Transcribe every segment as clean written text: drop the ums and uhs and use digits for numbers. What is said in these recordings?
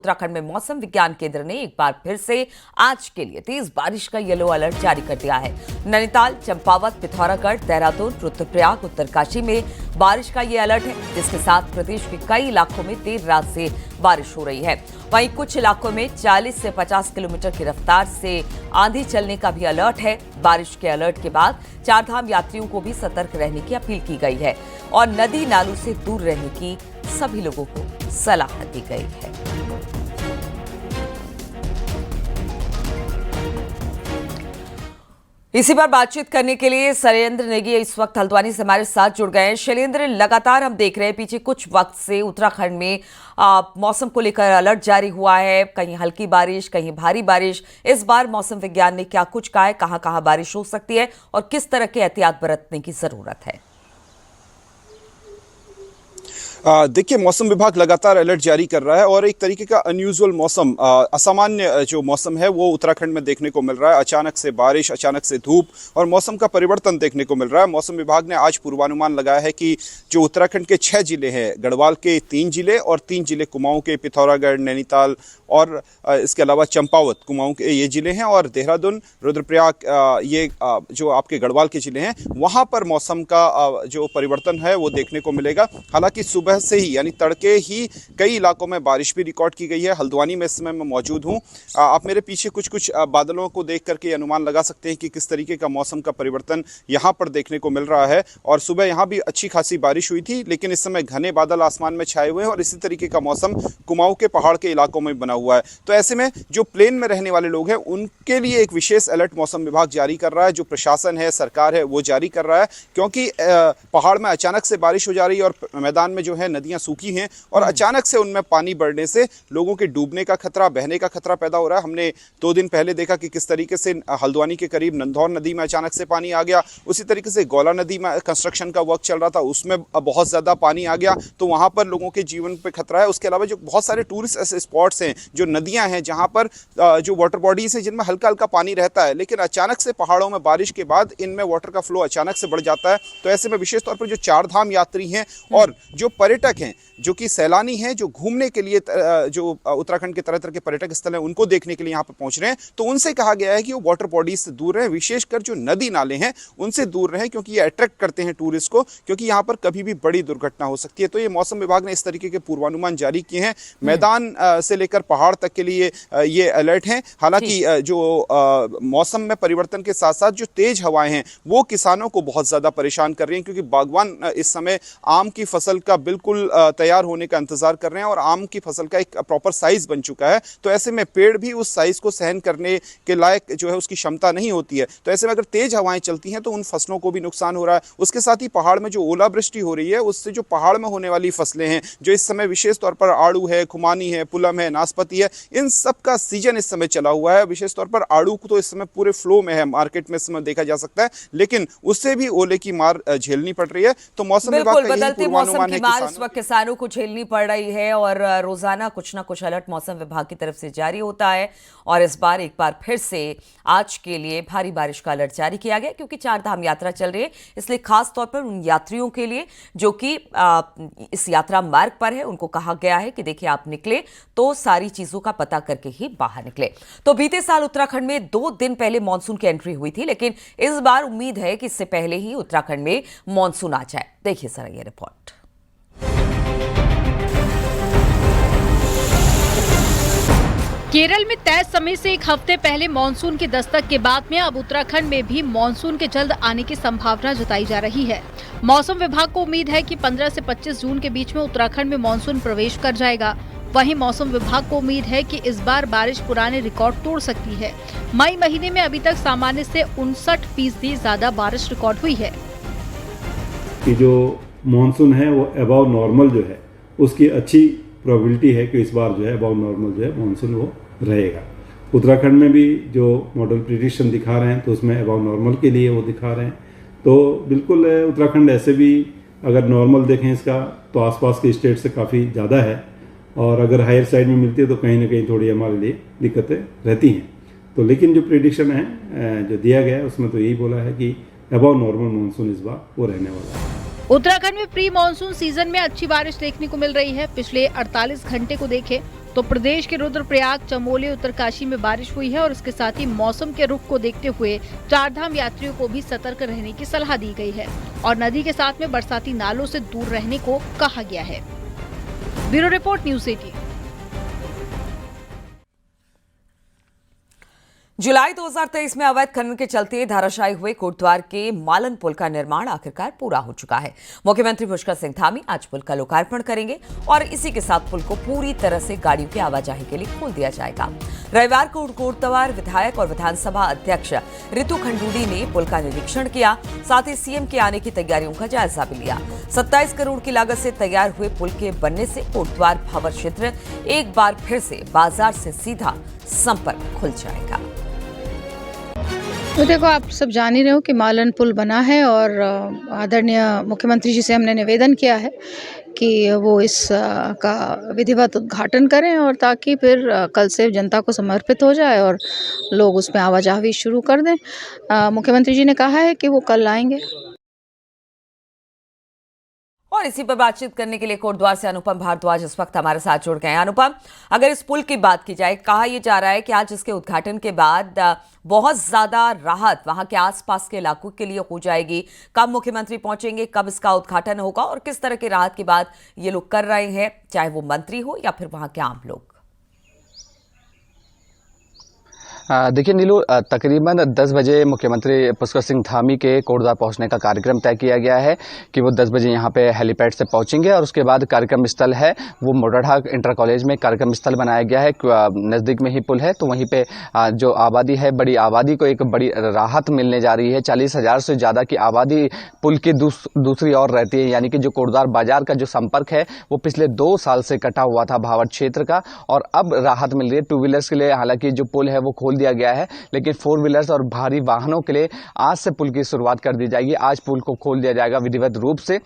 उत्तराखंड में मौसम विज्ञान केंद्र ने एक बार फिर से आज के लिए तेज बारिश का येलो अलर्ट जारी कर दिया है। नैनीताल, चंपावत, पिथौरागढ़, देहरादून, रुद्रप्रयाग, उत्तरकाशी में बारिश का ये अलर्ट है, जिसके साथ प्रदेश के कई इलाकों में देर रात से बारिश हो रही है। वहीं कुछ इलाकों में 40 से 50 किलोमीटर की रफ्तार से आंधी चलने का भी अलर्ट है। बारिश के अलर्ट के बाद चारधाम यात्रियों को भी सतर्क रहने की अपील की गई है और नदी नालों से दूर रहने की सभी लोगों को सलाह दी गई है। इसी पर बातचीत करने के लिए शैलेंद्र नेगी इस वक्त हल्द्वानी से हमारे साथ जुड़ गए हैं। शैलेंद्र, लगातार हम देख रहे हैं पिछले कुछ वक्त से उत्तराखंड में मौसम को लेकर अलर्ट जारी हुआ है। कहीं हल्की बारिश, कहीं भारी बारिश। इस बार मौसम विज्ञान ने क्या कुछ कहा है, कहां कहां बारिश हो सकती है और किस तरह के एहतियात बरतने की जरूरत है? देखिए, मौसम विभाग लगातार अलर्ट जारी कर रहा है और एक तरीके का अनयूजुअल मौसम, असामान्य जो मौसम है वो उत्तराखंड में देखने को मिल रहा है। अचानक से बारिश, अचानक से धूप और मौसम का परिवर्तन देखने को मिल रहा है। मौसम विभाग ने आज पूर्वानुमान लगाया है कि जो उत्तराखंड के 6 जिले हैं, गढ़वाल के 3 जिले और 3 जिले कुमाऊं के, पिथौरागढ़, नैनीताल और इसके अलावा चंपावत, कुमाऊं के ये जिले हैं और देहरादून, रुद्रप्रयाग, ये जो आपके गढ़वाल के जिले हैं, वहाँ पर मौसम का जो परिवर्तन है वो देखने को मिलेगा। हालांकि सुबह से ही यानी तड़के ही कई इलाकों में बारिश भी रिकॉर्ड की गई है। हल्द्वानी में इस समय मैं मौजूद हूं। आप मेरे पीछे कुछ बादलों को देख करके अनुमान लगा सकते हैं कि किस तरीके का मौसम का परिवर्तन यहां पर देखने को मिल रहा है। और सुबह यहां भी अच्छी खासी बारिश हुई थी, लेकिन इस समय घने बादल आसमान में छाए हुए हैं और इसी तरीके का मौसम कुमाऊं के पहाड़ के इलाकों में बना हुआ है। तो ऐसे में जो प्लेन में रहने वाले लोग हैं उनके लिए एक विशेष अलर्ट मौसम विभाग जारी कर रहा है। जो प्रशासन है, सरकार है, वो जारी कर रहा है, क्योंकि पहाड़ में अचानक से बारिश हो जा रही है और मैदान में जो है नदियां सूखी हैं और अचानक से उनमें पानी बढ़ने से लोगों के डूबने का खतरा, बहने का खतरा पैदा हो रहा है। हमने 2 दिन पहले देखा कि किस तरीके से हल्द्वानी के करीब नंधौर नदी में अचानक से पानी आ गया। उसी तरीके से गौला नदी में कंस्ट्रक्शन का वर्क चल रहा था, उसमें बहुत ज़्यादा पानी आ गया, तो वहाँ पर लोगों के जीवन पर खतरा है। उसके अलावा जो बहुत सारे टूरिस्ट ऐसे स्पॉट्स हैं, जो नदियाँ हैं, जहाँ पर जो वाटर बॉडीज हैं जिनमें हल्का हल्का पानी रहता है, लेकिन अचानक से पहाड़ों में बारिश के बाद इनमें वाटर का फ्लो अचानक से बढ़ जाता है। तो ऐसे में विशेष तौर पर जो चारधाम यात्री हैं और जो पर्यटक हैं, जो कि सैलानी हैं, जो घूमने के लिए जो उत्तराखंड के तरह तरह के पर्यटक स्थल हैं उनको देखने के लिए यहाँ पर पहुंच रहे हैं, तो उनसे कहा गया है कि वो वाटर बॉडीज से दूर रहें, विशेषकर जो नदी नाले हैं उनसे दूर रहें, क्योंकि ये अट्रैक्ट करते हैं टूरिस्ट को, क्योंकि यहाँ पर कभी भी बड़ी दुर्घटना हो सकती है। तो ये मौसम विभाग ने इस तरीके के पूर्वानुमान जारी किए हैं। मैदान से लेकर पहाड़ तक के लिए ये अलर्ट हैं। हालांकि जो मौसम में परिवर्तन के साथ साथ जो तेज हवाएं हैं वो किसानों को बहुत ज्यादा परेशान कर रही हैं, क्योंकि बागवान इस समय आम की फसल का बिल्कुल तैयार होने का इंतजार कर रहे हैं और आम की फसल का एक प्रॉपर साइज बन चुका है। तो ऐसे में पेड़ भी उस साइज को सहन करने के लायक जो है उसकी क्षमता नहीं होती है। तो ऐसे में अगर तेज हवाएं चलती हैं तो उन फसलों को भी नुकसान हो रहा है। उसके साथ ही पहाड़ में जो ओलावृष्टि हो रही है उससे जो पहाड़ में होने वाली फसलें हैं, जो इस समय विशेष तौर पर आड़ू है, खुमानी है, पुलम है, नाशपाती है, इन सब का सीजन इस समय चला हुआ है। विशेष तौर पर आड़ू को तो इस समय पूरे फ्लो में है, मार्केट में इस समय देखा जा सकता है, लेकिन उससे भी ओले की मार झेलनी पड़ रही है। तो मौसम विभाग का यही पूर्वानुमान है कि किसानों को झेलनी पड़ रही है और रोजाना कुछ ना कुछ अलर्ट मौसम विभाग की तरफ से जारी होता है। और इस बार एक बार फिर से आज के लिए भारी बारिश का अलर्ट जारी किया गया, क्योंकि चारधाम यात्रा चल रही है। इसलिए खास तौर पर उन यात्रियों के लिए जो कि इस यात्रा मार्ग पर है, उनको कहा गया है कि देखिए, आप निकले तो सारी चीजों का पता करके ही बाहर निकले। तो बीते साल उत्तराखंड में 2 दिन पहले मानसून की एंट्री हुई थी, लेकिन इस बार उम्मीद है कि इससे पहले ही उत्तराखंड में मानसून आ जाए। देखिए सर ये रिपोर्ट। केरल में तय समय से 1 हफ्ते पहले मानसून की दस्तक के बाद में अब उत्तराखंड में भी मानसून के जल्द आने की संभावना जताई जा रही है। मौसम विभाग को उम्मीद है कि 15 से 25 जून के बीच में उत्तराखंड में मानसून प्रवेश कर जाएगा। वहीं मौसम विभाग को उम्मीद है कि इस बार बारिश पुराने रिकॉर्ड तोड़ सकती है। मई महीने में अभी तक सामान्य से 59% ज्यादा बारिश रिकॉर्ड हुई है। कि जो मानसून है वो अबव नॉर्मल जो है उसकी अच्छी प्रोबेबिलिटी है कि इस बार जो है अबव नॉर्मल जो है मानसून वो रहेगा। उत्तराखंड में भी जो मॉडल प्रिडिक्शन दिखा रहे हैं तो उसमें अबव नॉर्मल के लिए वो दिखा रहे हैं। तो बिल्कुल उत्तराखंड ऐसे भी अगर नॉर्मल देखें इसका तो आसपास के स्टेट से काफ़ी ज़्यादा है, और अगर हायर साइड में मिलती है तो कहीं ना कहीं थोड़ी हमारे लिए दिक्कतें रहती हैं। तो लेकिन जो प्रिडिक्शन है जो दिया गया है उसमें तो यही बोला है कि अबव नॉर्मल मानसून इस बार वो रहने वाला है। उत्तराखंड में प्री मानसून सीजन में अच्छी बारिश देखने को मिल रही है। पिछले 48 घंटे को देखें तो प्रदेश के रुद्रप्रयाग, चमोली, उत्तरकाशी में बारिश हुई है और इसके साथ ही मौसम के रुख को देखते हुए चारधाम यात्रियों को भी सतर्क रहने की सलाह दी गई है और नदी के साथ में बरसाती नालों से दूर रहने को कहा गया है। Bureau report, news 18। जुलाई 2023 में अवैध खनन के चलते धाराशायी हुए कोटद्वार के मालन पुल का निर्माण आखिरकार पूरा हो चुका है। मुख्यमंत्री पुष्कर सिंह धामी आज पुल का लोकार्पण करेंगे और इसी के साथ पुल को पूरी तरह से गाड़ियों की आवाजाही के लिए खोल दिया जाएगा। रविवार को कोटद्वार विधायक और विधानसभा अध्यक्ष रितु खंडूड़ी ने पुल का निरीक्षण किया, साथ ही सीएम के आने की तैयारियों का जायजा भी लिया। 27 करोड़ की लागत से तैयार हुए पुल के बनने से कोटद्वार भावर क्षेत्र एक बार फिर से बाजार से सीधा संपर्क खुल जाएगा। तो देखो, आप सब जान ही रहे हो कि मालन पुल बना है और आदरणीय मुख्यमंत्री जी से हमने निवेदन किया है कि वो इस का विधिवत उद्घाटन करें और ताकि फिर कल से जनता को समर्पित हो जाए और लोग उसमें आवाजाही शुरू कर दें। मुख्यमंत्री जी ने कहा है कि वो कल आएंगे। और इसी पर बातचीत करने के लिए कोटद्वार से अनुपम भारद्वाज इस वक्त हमारे साथ जुड़ गए हैं। अनुपम, अगर इस पुल की बात की जाए, कहा यह जा रहा है कि आज इसके उद्घाटन के बाद बहुत ज्यादा राहत वहां के आसपास के इलाकों के लिए हो जाएगी। कब मुख्यमंत्री पहुंचेंगे, कब इसका उद्घाटन होगा और किस तरह की राहत की बात ये लोग कर रहे हैं, चाहे वो मंत्री हो या फिर वहां के आम लोग? देखिए नीलू, तकरीबन 10 बजे मुख्यमंत्री पुष्कर सिंह धामी के कोटद्वार पहुंचने का कार्यक्रम तय किया गया है कि वो 10 बजे यहां पे हेलीपैड से पहुंचेंगे और उसके बाद कार्यक्रम स्थल है वो मोरडा इंटर कॉलेज में कार्यक्रम स्थल बनाया गया है। नज़दीक में ही पुल है, तो वहीं पे जो आबादी है, बड़ी आबादी को एक बड़ी राहत मिलने जा रही है। 40,000 से ज़्यादा की आबादी पुल की दूसरी ओर रहती है, यानी कि जो कोटद्वार बाजार का जो संपर्क है वो पिछले 2 साल से कटा हुआ था भावर क्षेत्र का, और अब राहत मिल रही है। 2 व्हीलर्स के लिए हालांकि जो पुल है वो खोल दिया गया है, लेकिन 4 व्हीलर्स और भारी वाहनों के लिए आज से पुल की शुरुआत कर दी जाएगी। आज पुल को खोल दिया जाएगा विधिवत रूप से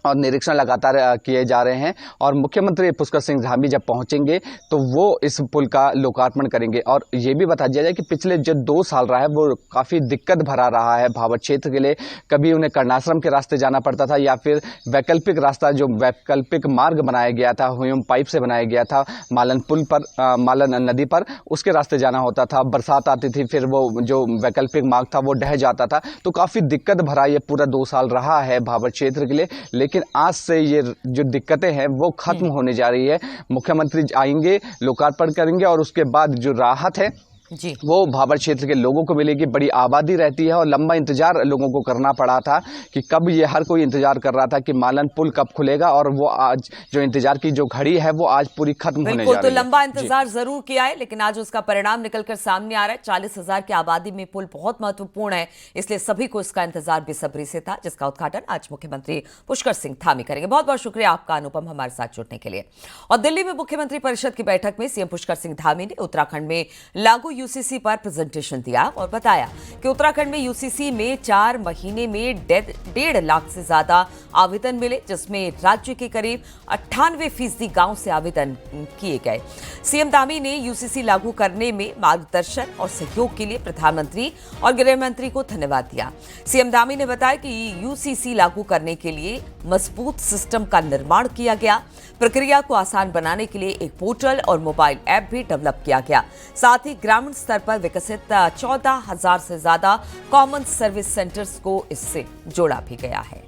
और निरीक्षण लगातार किए जा रहे हैं। और मुख्यमंत्री पुष्कर सिंह धामी जब पहुंचेंगे तो वो इस पुल का लोकार्पण करेंगे। और ये भी बता दिया जाए कि पिछले जो 2 साल रहा है वो काफ़ी दिक्कत भरा रहा है भावर क्षेत्र के लिए। कभी उन्हें कर्णाश्रम के रास्ते जाना पड़ता था या फिर वैकल्पिक रास्ता, जो वैकल्पिक मार्ग बनाया गया था, ह्यूम पाइप से बनाया गया था मालन पुल पर, मालन नदी पर, उसके रास्ते जाना होता था। बरसात आती थी, फिर वो जो वैकल्पिक मार्ग था वो ढह जाता था। तो काफ़ी दिक्कत भरा ये पूरा 2 साल रहा है भावर क्षेत्र के लिए। लेकिन आज से ये जो दिक्कतें हैं वो खत्म होने जा रही है। मुख्यमंत्री आएंगे, लोकार्पण करेंगे और उसके बाद जो राहत है जी वो भावर क्षेत्र के लोगों को मिलेगी। बड़ी आबादी रहती है और लंबा इंतजार लोगों को करना पड़ा था कि कब, ये हर कोई इंतजार कर रहा था कि मालन पुल कब खुलेगा, और वो आज जो इंतजार की जो घड़ी है वो आज पूरी खत्म होने जा रही है। तो लंबा इंतजार जरूर किया है, लेकिन आज उसका परिणाम निकलकर सामने आ रहा है। 40,000 की आबादी में पुल बहुत महत्वपूर्ण है, इसलिए सभी को इसका इंतजार बेसब्री से था, जिसका उद्घाटन आज मुख्यमंत्री पुष्कर सिंह धामी करेंगे। बहुत बहुत शुक्रिया आपका अनुपम, हमारे साथ जुड़ने के लिए। और दिल्ली में मुख्यमंत्री परिषद की बैठक में सीएम पुष्कर सिंह धामी ने उत्तराखंड में लागू यूसीसी पर प्रेजेंटेशन दिया और बताया कि उत्तराखंड में यूसीसी में 4 महीने में 1.5 लाख से ज्यादा आवेदन मिले, जिसमें राज्य के करीब 98% गांव से आवेदन किए गए। सीएम धामी ने यूसीसी लागू करने में मार्गदर्शन और सहयोग के लिए प्रधानमंत्री और गृह मंत्री को धन्यवाद दिया। सीएम धामी ने बताया कि यूसीसी लागू करने के लिए मजबूत सिस्टम का निर्माण किया गया। प्रक्रिया को आसान बनाने के लिए एक पोर्टल और मोबाइल ऐप भी डेवलप किया गया। साथ ही ग्रामीण स्तर पर विकसित 14,000 से ज्यादा कॉमन सर्विस सेंटर्स को इससे जोड़ा भी गया है।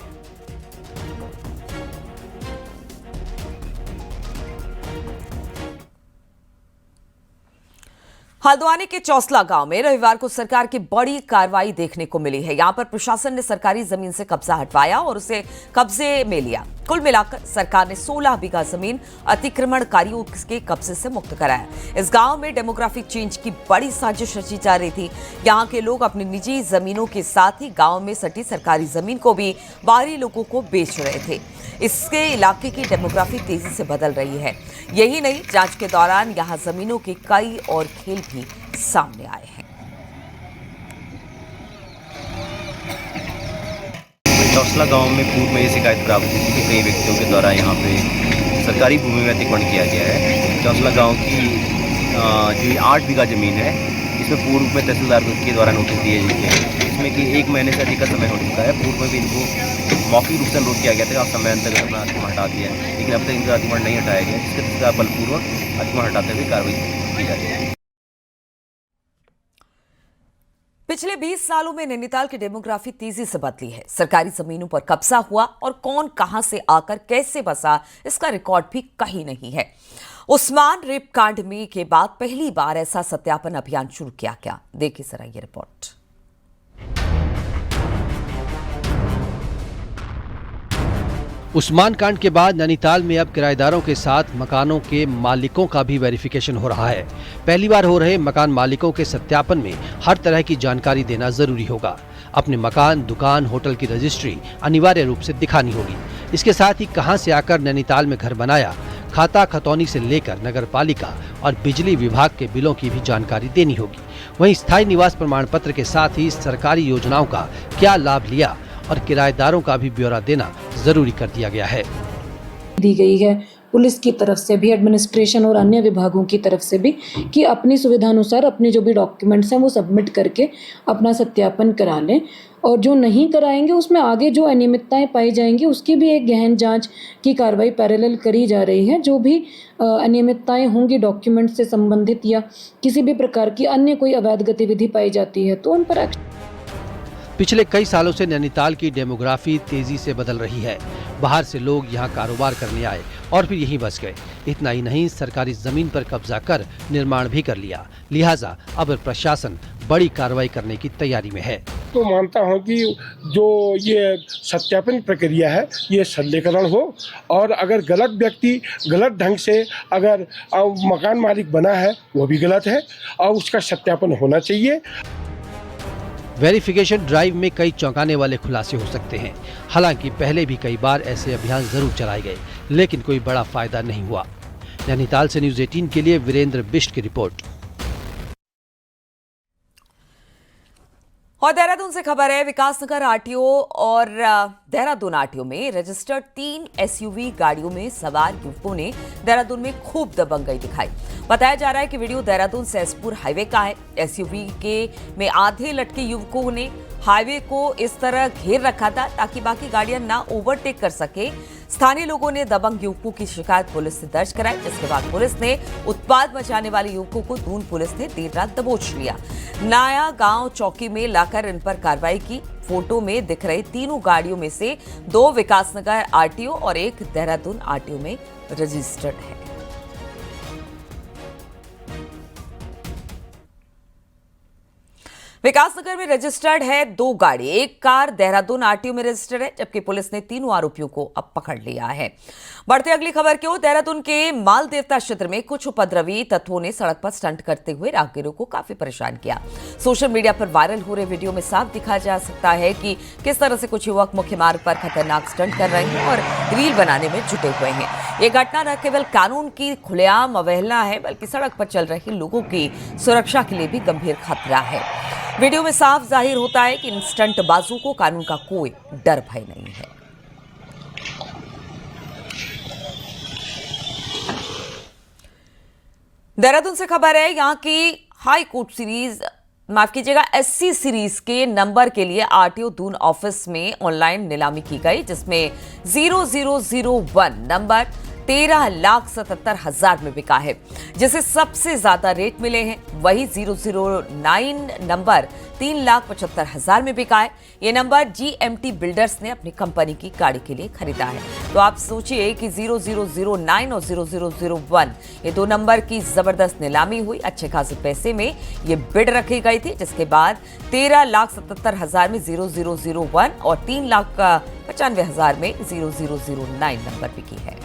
हल्द्वानी के चौसला गांव में रविवार को सरकार की बड़ी कार्रवाई देखने को मिली है। यहां पर प्रशासन ने सरकारी जमीन से कब्जा हटवाया और उसे कब्जे में लिया। कुल मिलाकर सरकार ने 16 बीघा जमीन अतिक्रमणकारियों के कब्जे से मुक्त कराया। इस गांव में डेमोग्राफिक चेंज की बड़ी साजिश रची जा रही थी। यहां के लोग अपनी निजी जमीनों के साथ ही गांव में सटी सरकारी जमीन को भी बाहरी लोगों को बेच रहे थे। इसके इलाके की डेमोग्राफी तेजी से बदल रही है। यही नहीं, जांच के दौरान यहां जमीनों के कई और खेल भी सामने आए हैं। चौसला गांव में पूर्व में ये शिकायत प्राप्त हुई थी कि कई व्यक्तियों के द्वारा यहाँ पे सरकारी भूमि में अतिक्रमण किया गया है। चौसला गांव की जो 8 बीघा ज़मीन है, इसमें पूर्व में तहसीलदार के द्वारा नोटिस दिए गए हैं, जिसमें कि 1 महीने से अधिक का समय हो चुका है। पूर्व में भी इनको मौखिक रूप से अनुरोध किया गया था कि आप समय अंतर्गत अपना अतिक्रमण हटा दिया है, लेकिन अब तक इनका अतिक्रमण नहीं हटाया गया, जिसका बलपूर्वक अतिक्रमण हटाते हुए कार्रवाई की जा रही है। पिछले 20 सालों में नैनीताल की डेमोग्राफी तेजी से बदली है। सरकारी जमीनों पर कब्जा हुआ और कौन कहां से आकर कैसे बसा, इसका रिकॉर्ड भी कहीं नहीं है। उस्मान रेप कांड में के बाद पहली बार ऐसा सत्यापन अभियान शुरू किया गया। देखिए जरा ये रिपोर्ट। उस्मान कांड के बाद नैनीताल में अब किराएदारों के साथ मकानों के मालिकों का भी वेरिफिकेशन हो रहा है। पहली बार हो रहे मकान मालिकों के सत्यापन में हर तरह की जानकारी देना जरूरी होगा। अपने मकान, दुकान, होटल की रजिस्ट्री अनिवार्य रूप से दिखानी होगी। इसके साथ ही कहां से आकर नैनीताल में घर बनाया, खाता खतौनी से लेकर नगर पालिका और बिजली विभाग के बिलों की भी जानकारी देनी होगी। वहीं स्थायी निवास प्रमाण पत्र के साथ ही सरकारी योजनाओं का क्या लाभ लिया और किराएदारों का भी ब्यौरा देना जरूरी कर दिया गया है। दी गई है पुलिस की तरफ से भी, एडमिनिस्ट्रेशन और अन्य विभागों की तरफ से भी, कि अपनी सुविधानुसार अपने जो भी डॉक्यूमेंट्स हैं वो सबमिट करके अपना सत्यापन करा लें, और जो नहीं कराएंगे उसमें आगे जो अनियमितताएं पाई जाएंगी उसकी भी एक गहन जांच की कार्रवाई पैरेलल करी जा रही है। जो भी अनियमितताएं होंगी डॉक्यूमेंट से संबंधित या किसी भी प्रकार की अन्य कोई अवैध गतिविधि पाई जाती है तो उन पर एक्शन। पिछले कई सालों से नैनीताल की डेमोग्राफी तेजी से बदल रही है। बाहर से लोग यहां कारोबार करने आए और फिर यहीं बस गए। इतना ही नहीं, सरकारी जमीन पर कब्जा कर निर्माण भी कर लिया। लिहाजा अब प्रशासन बड़ी कार्रवाई करने की तैयारी में है। तो मानता हूं कि जो ये सत्यापन प्रक्रिया है ये सरलीकरण हो, और अगर गलत व्यक्ति गलत ढंग से अगर मकान मालिक बना है वो भी गलत है और उसका सत्यापन होना चाहिए। वेरिफिकेशन ड्राइव में कई चौंकाने वाले खुलासे हो सकते हैं। हालांकि पहले भी कई बार ऐसे अभियान जरूर चलाए गए, लेकिन कोई बड़ा फायदा नहीं हुआ। नैनीताल से न्यूज़ 18 के लिए वीरेंद्र बिष्ट की रिपोर्ट। और देहरादून से खबर है, विकासनगर आरटीओ और देहरादून आरटीओ में रजिस्टर्ड 3 एसयूवी गाड़ियों में सवार युवकों ने देहरादून में खूब दबंगई दिखाई। बताया जा रहा है कि वीडियो देहरादून से एसपुर हाईवे का है। एसयूवी में आधे लटके युवकों ने हाईवे को इस तरह घेर रखा था ताकि बाकी गाड़ियां ना ओवरटेक कर सके। स्थानीय लोगों ने दबंग युवकों की शिकायत पुलिस से दर्ज कराई, जिसके बाद पुलिस ने उत्पात मचाने वाले युवकों को दून पुलिस ने देर रात दबोच लिया। नया गांव चौकी में लाकर इन पर कार्रवाई की। फोटो में दिख रही तीनों गाड़ियों में से 2 विकासनगर आरटीओ और 1 देहरादून आरटीओ में रजिस्टर्ड है। विकासनगर में रजिस्टर्ड है 2 गाड़ी, 1 कार देहरादून आरटीओ में रजिस्टर्ड है, जबकि पुलिस ने तीनों आरोपियों को अब पकड़ लिया है। बढ़ते अगली खबर की ओर। देहरादून के माल देवता क्षेत्र में कुछ उपद्रवी तत्वों ने सड़क पर स्टंट करते हुए राहगीरों को काफी परेशान किया। सोशल मीडिया पर वायरल हो रहे वीडियो में साफ दिखा जा सकता है कि किस तरह से कुछ युवक मुख्य मार्ग पर खतरनाक स्टंट कर रहे हैं और रील बनाने में जुटे हुए हैं। ये घटना न केवल कानून की खुलेआम अवहेलना है, बल्कि सड़क पर चल रहे लोगों की सुरक्षा के लिए भी गंभीर खतरा है। वीडियो में साफ जाहिर होता है कि इन स्टंटबाजों को कानून का कोई डर भय नहीं है। देहरादून से खबर है, यहां की हाई कोर्ट सीरीज, माफ कीजिएगा, एससी सीरीज के नंबर के लिए आरटीओ दून ऑफिस में ऑनलाइन नीलामी की गई, जिसमें 0001 नंबर 13,77,000 में बिका है, जिसे सबसे ज्यादा रेट मिले हैं। वही 009 नंबर 3,75,000 में बिका है। ये नंबर जीएमटी बिल्डर्स ने अपनी कंपनी की गाड़ी के लिए खरीदा है। तो आप सोचिए कि 0009 और 0001 ये 2 नंबर की जबरदस्त नीलामी हुई। अच्छे खासे पैसे में ये बिड रखी गई थी, जिसके बाद 13,77,000 में 0001 और 3,95,000 में 0009 नंबर बिकी है।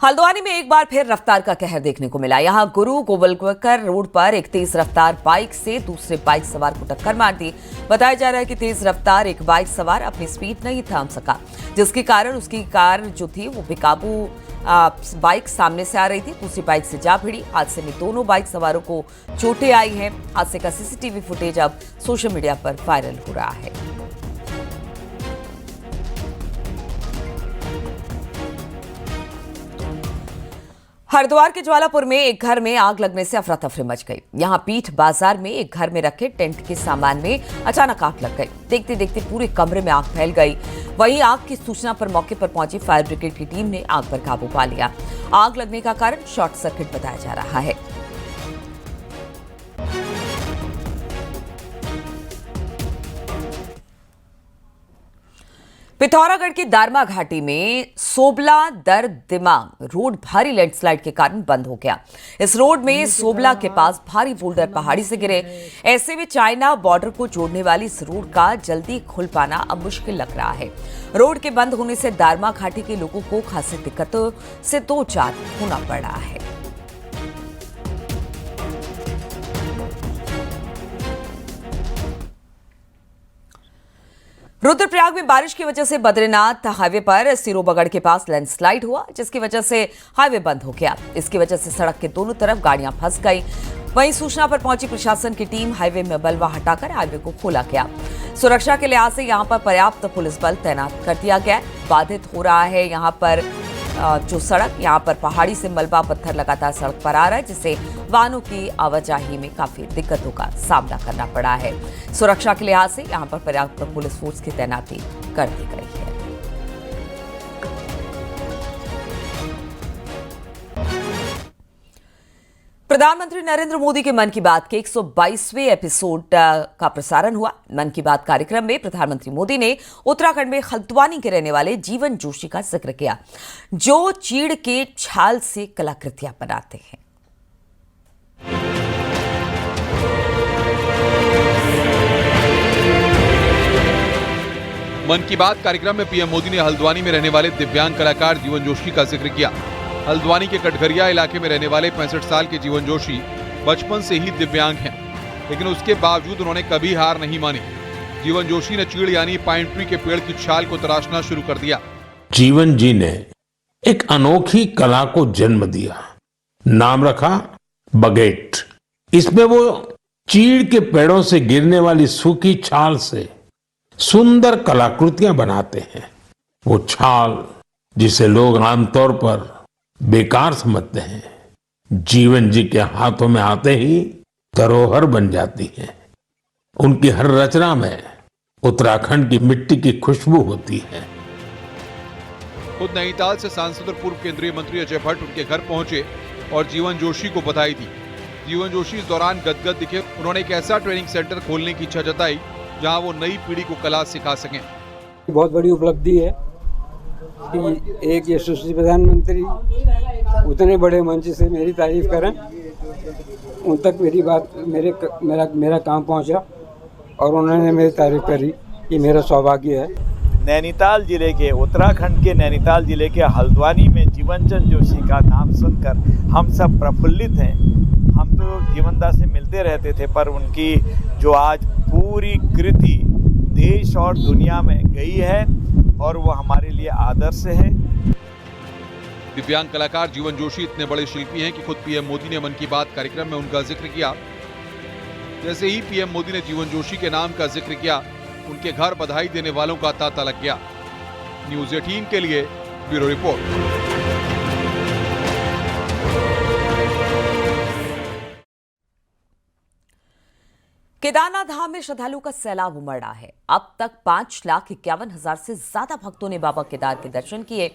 हल्द्वानी में एक बार फिर रफ्तार का कहर देखने को मिला। यहां गुरु गोवलकर रोड पर एक तेज रफ्तार बाइक से दूसरे बाइक सवार को टक्कर मार दी। बताया जा रहा है कि तेज रफ्तार एक बाइक सवार अपनी स्पीड नहीं थाम सका, जिसके कारण उसकी कार जो थी वो बेकाबू बाइक सामने से आ रही थी, दूसरी बाइक से जा भिड़ी। हादसे में दोनों बाइक सवारों को चोटें आई हैं। हादसे का सीसीटीवी फुटेज अब सोशल मीडिया पर वायरल हो रहा है। हरिद्वार के ज्वालापुर में एक घर में आग लगने से अफरा तफरी मच गई। यहां पीठ बाजार में एक घर में रखे टेंट के सामान में अचानक आग लग गई। देखते देखते पूरे कमरे में आग फैल गई। वहीं आग की सूचना पर मौके पर पहुंची फायर ब्रिगेड की टीम ने आग पर काबू पा लिया। आग लगने का कारण शॉर्ट सर्किट बताया जा रहा है। पिथौरागढ़ की दारमा घाटी में सोबला दर दिमाग रोड भारी लैंडस्लाइड के कारण बंद हो गया। इस रोड में सोबला के पास भारी बोल्डर पहाड़ी से गिरे। ऐसे में चाइना बॉर्डर को जोड़ने वाली इस रोड का जल्दी खुल पाना अब मुश्किल लग रहा है। रोड के बंद होने से दारमा घाटी के लोगों को खासी दिक्कतों से दो चार होना पड़ रहा है। रुद्रप्रयाग में बारिश की वजह से बद्रीनाथ हाईवे पर सिरोबगढ़ के पास लैंडस्लाइड हुआ, जिसकी वजह से हाईवे बंद हो गया। इसकी वजह से सड़क के दोनों तरफ गाड़ियां फंस गई। वहीं सूचना पर पहुंची प्रशासन की टीम हाईवे में मलबा हटाकर हाईवे को खोला गया। सुरक्षा के लिहाज से यहां पर पर्याप्त पुलिस बल तैनात कर दिया गया। बाधित हो रहा है यहां पर जो सड़क, यहां पर पहाड़ी से मलबा पत्थर लगातार सड़क पर आ रहा है, जिससे वाहनों की आवाजाही में काफी दिक्कतों का सामना करना पड़ा है। सुरक्षा के लिहाज से यहां पर पर्याप्त पुलिस फोर्स की तैनाती कर दी गई है। प्रधानमंत्री नरेंद्र मोदी के मन की बात के 122वें एपिसोड का प्रसारण हुआ। मन की बात कार्यक्रम में प्रधानमंत्री मोदी ने उत्तराखंड में हल्द्वानी के रहने वाले जीवन जोशी का जिक्र किया, जो चीड़ के छाल से कलाकृतियां बनाते हैं। मन की बात कार्यक्रम में पीएम मोदी ने हल्द्वानी में रहने वाले दिव्यांग कलाकार जीवन जोशी का जिक्र किया। हल्द्वानी के कटघरिया इलाके में रहने वाले 65 साल के जीवन जोशी बचपन से ही दिव्यांग हैं, लेकिन उसके बावजूद उन्होंने कभी हार नहीं मानी। जीवन जोशी ने चीड़ यानी पाइन ट्री के पेड़ की छाल को तराशना शुरू कर दिया। जीवन जी ने एक अनोखी कला को जन्म दिया, नाम रखा बगेट। इसमें वो चीड़ के पेड़ों से गिरने वाली सूखी छाल से सुंदर कलाकृतियां बनाते हैं। वो छाल जिसे लोग आमतौर पर बेकार समझते हैं, जीवन जी के हाथों में आते ही धरोहर बन जाती है। उनकी हर रचना में उत्तराखंड की मिट्टी की खुशबू होती है। खुद नैनीताल से सांसद और पूर्व केंद्रीय मंत्री अजय भट्ट उनके घर पहुंचे और जीवन जोशी को बधाई दी। जीवन जोशी इस दौरान गदगद दिखे। उन्होंने एक ऐसा ट्रेनिंग सेंटर खोलने की इच्छा जताई जहां वो नई पीढ़ी को कला सिखा सकें। बहुत बड़ी उपलब्धि है कि एक यशस्वी प्रधानमंत्री उतने बड़े मंच से मेरी तारीफ करें, उन तक मेरी बात मेरा काम पहुंचा और उन्होंने मेरी तारीफ करी, ये मेरा सौभाग्य है। नैनीताल जिले के, उत्तराखंड के नैनीताल जिले के हल्द्वानी में जीवनचंद जोशी का नाम सुनकर हम सब प्रफुल्लित हैं। हम तो जीवनदा से मिलते रहते थे, पर उनकी जो आज पूरी कृति देश और दुनिया में गई है और वो हमारे लिए आदर्श है। दिव्यांग कलाकार जीवन जोशी इतने बड़े शिल्पी हैं कि खुद पीएम मोदी ने मन की बात कार्यक्रम में उनका जिक्र किया। जैसे ही पीएम मोदी ने जीवन जोशी के नाम का जिक्र किया, उनके घर बधाई देने वालों का तांता लग गया। न्यूज़ 18 के लिए ब्यूरो रिपोर्ट। केदारनाथ धाम में श्रद्धालुओं का सैलाब उमड़ रहा है। अब तक 5,51,000 से ज्यादा भक्तों ने बाबा केदार के दर्शन किए।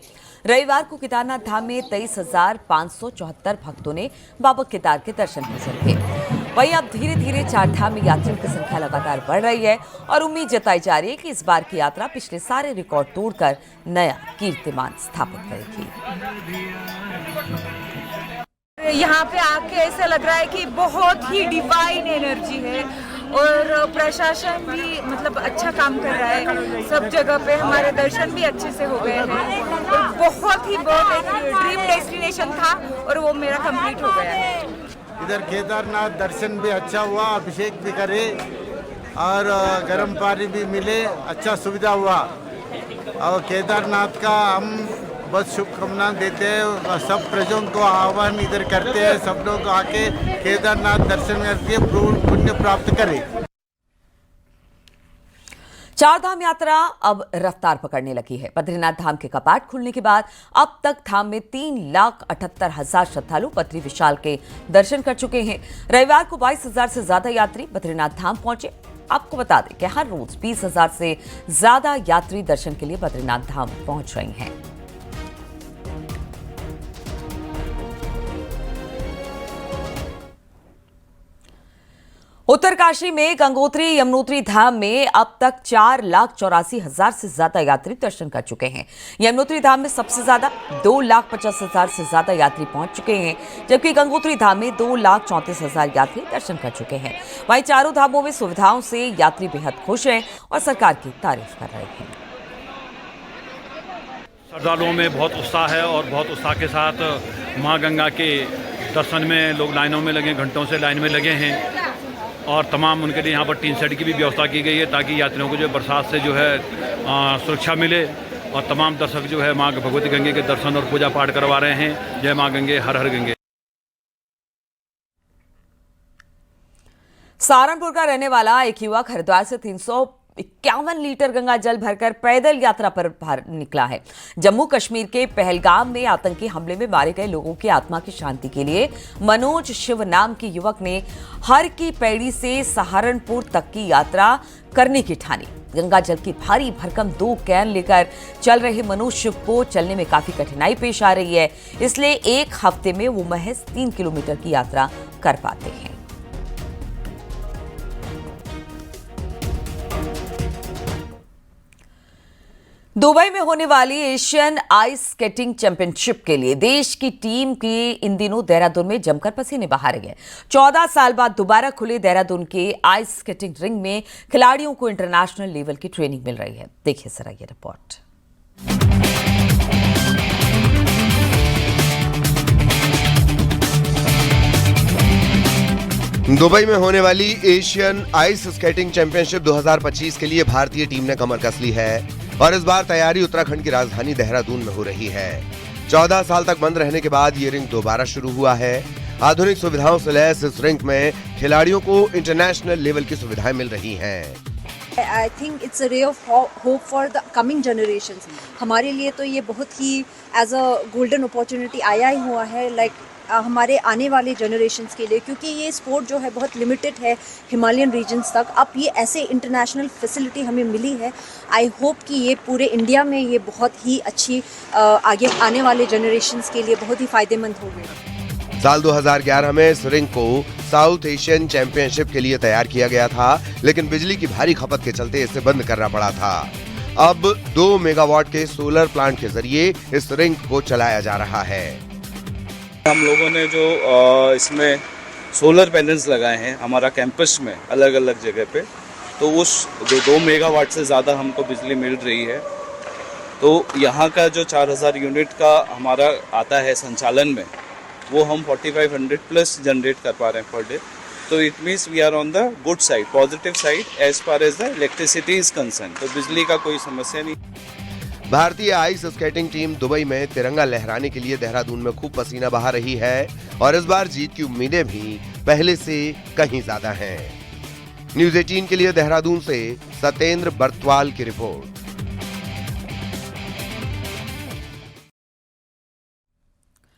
रविवार को केदारनाथ धाम में 23,574 भक्तों ने बाबा केदार के दर्शन पूजन किए। वहीं अब धीरे धीरे चार धाम में यात्रियों की संख्या लगातार बढ़ रही है और उम्मीद जताई जा रही है कि इस बार की यात्रा पिछले सारे रिकॉर्ड तोड़कर नया कीर्तिमान स्थापित करेगी। यहाँ पे आके ऐसा लग रहा है कि बहुत ही डिवाइन एनर्जी है और प्रशासन भी मतलब अच्छा काम कर रहा है। सब जगह पे हमारे दर्शन भी अच्छे से हो गए हैं और बहुत एक ड्रीम डेस्टिनेशन था और वो मेरा कंप्लीट हो गया है। इधर केदारनाथ दर्शन भी अच्छा हुआ, अभिषेक भी करे और गर्म पानी भी मिले, अच्छा सुविधा हुआ। और केदारनाथ का हम बस शुभकामनाएं देते हैं। सब प्रजों को आह्वान इधर करते हैं, सब लोग आके केदारनाथ दर्शन करके पुण्य प्राप्त करें। चारधाम यात्रा अब रफ्तार पकड़ने लगी है। बद्रीनाथ धाम के कपाट खुलने के बाद अब तक धाम में 3,78,000 श्रद्धालु बद्री विशाल के दर्शन कर चुके हैं। रविवार को 22,000 से ज्यादा यात्री बद्रीनाथ धाम पहुंचे। आपको बता दें कि हर रोज 20,000 से ज्यादा यात्री दर्शन के लिए बद्रीनाथ धाम पहुंच रहे हैं। उत्तरकाशी में गंगोत्री यमुनोत्री धाम में अब तक 4,84,000 से ज्यादा यात्री दर्शन कर चुके हैं। यमुनोत्री धाम में सबसे ज्यादा 2,50,000 से ज्यादा यात्री पहुंच चुके हैं, जबकि गंगोत्री धाम में 2,34,000 यात्री दर्शन कर चुके हैं। वहीं चारों धामों में सुविधाओं से यात्री बेहद खुश हैं और सरकार की तारीफ कर रहे हैं। श्रद्धालुओं में बहुत उत्साह है और बहुत उत्साह के साथ मां गंगा के दर्शन में लोग लाइनों में लगे, घंटों से लाइन में लगे हैं और तमाम उनके लिए यहाँ पर टीन शेड की भी व्यवस्था की गई है ताकि यात्रियों को जो बरसात से जो है सुरक्षा मिले। और तमाम दर्शक जो है माँ भगवती गंगे के दर्शन और पूजा पाठ करवा रहे हैं। जय माँ गंगे, हर हर गंगे। सहारनपुर का रहने वाला एक युवक हरिद्वार से 351 लीटर गंगा जल भरकर पैदल यात्रा पर बाहर निकला है। जम्मू कश्मीर के पहलगाम में आतंकी हमले में मारे गए लोगों की आत्मा की शांति के लिए मनोज शिव नाम के युवक ने हर की पैड़ी से सहारनपुर तक की यात्रा करने की ठानी। गंगा जल की भारी भरकम 2 कैन लेकर चल रहे मनोज शिव को चलने में काफी कठिनाई पेश आ रही है, इसलिए एक हफ्ते में वो महज 3 किलोमीटर की यात्रा कर पाते हैं। दुबई में होने वाली एशियन आइस स्केटिंग चैंपियनशिप के लिए देश की टीम की इन दिनों देहरादून में जमकर पसीने बहा रही है। 14 साल बाद दोबारा खुले देहरादून के आइस स्केटिंग रिंग में खिलाड़ियों को इंटरनेशनल लेवल की ट्रेनिंग मिल रही है। देखिए जरा ये रिपोर्ट। दुबई में होने वाली एशियन आइस स्केटिंग चैंपियनशिप 2025 के लिए भारतीय टीम ने कमर कस ली है और इस बार तैयारी उत्तराखंड की राजधानी देहरादून में हो रही है। 14 साल तक बंद रहने के बाद ये रिंग दोबारा शुरू हुआ है। आधुनिक सुविधाओं से लैस इस रिंग में खिलाड़ियों को इंटरनेशनल लेवल की सुविधाएं मिल रही हैं। I think it's a ray of hope for the coming generations. हमारे लिए तो ये बहुत ही एज अ गोल्डन अपॉर्चुनिटी आया ही हुआ है, हमारे आने वाले जनरेशन्स के लिए, क्योंकि ये स्पोर्ट जो है बहुत लिमिटेड है हिमालयन रीजन्स तक। अब ये ऐसे इंटरनेशनल फैसिलिटी हमें मिली है। आई होप कि ये पूरे इंडिया में ये बहुत ही अच्छी आगे आने वाले जनरेशन्स के लिए बहुत ही फ़ायदेमंद होगी। साल 2011 में इस रिंग को साउथ एशियन चैंपियनशिप के लिए तैयार किया गया था, लेकिन बिजली की भारी खपत के चलते इसे बंद करना पड़ा था। अब 2 मेगावाट के सोलर प्लांट के जरिए इस रिंग को चलाया जा रहा है। हम लोगों ने जो इसमें सोलर पैनल्स लगाए हैं हमारा कैंपस में अलग अलग जगह पे, तो उस 2 मेगावाट से ज़्यादा हमको बिजली मिल रही है। तो यहाँ का जो 4,000 यूनिट का हमारा आता है संचालन में, वो हम 4500 प्लस जनरेट कर पा रहे हैं पर डे। तो it means we are on the good side, positive side as far as the electricity is concern. तो बिजली का कोई समस्या नहीं। भारतीय आइस स्केटिंग टीम दुबई में तिरंगा लहराने के लिए देहरादून में खूब पसीना बहा रही है और इस बार जीत की उम्मीदें भी पहले से कहीं ज्यादा हैं। न्यूज़ 18 के लिए देहरादून से सत्येंद्र बर्तवाल की रिपोर्ट।